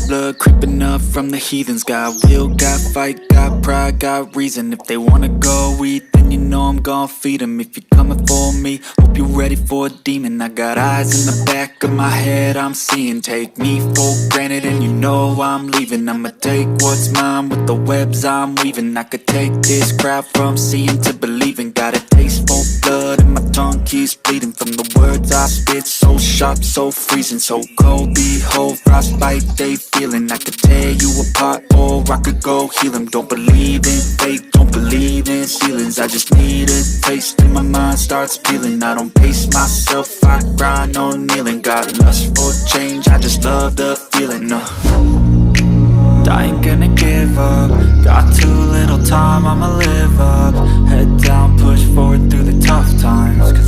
blood creeping up from the heathens. Got will, got fight, got pride, got reason. If they wanna go eat, then you know I'm gon' feed them. If you're coming for me, hope you're ready for a demon. I got eyes in the back of my head, I'm seeing. Take me for granted and you know I'm leaving. I'ma take what's mine with the webs I'm weaving. I could take this crowd from seeing to believing. Got a taste for blood and my tongue keeps bleeding from the words I spit. So sharp, so freezing, so cold. Behold, frostbite they feeling. I could tear you apart or I could go heal them. Don't believe in fate, don't believe in ceilings. I just need a taste and my mind starts peeling. I don't pace myself, I grind on kneeling. Got lust for change, I just love the feeling. I ain't gonna give up. Got too little time, I'ma live up. Head down, push forward through the tough times.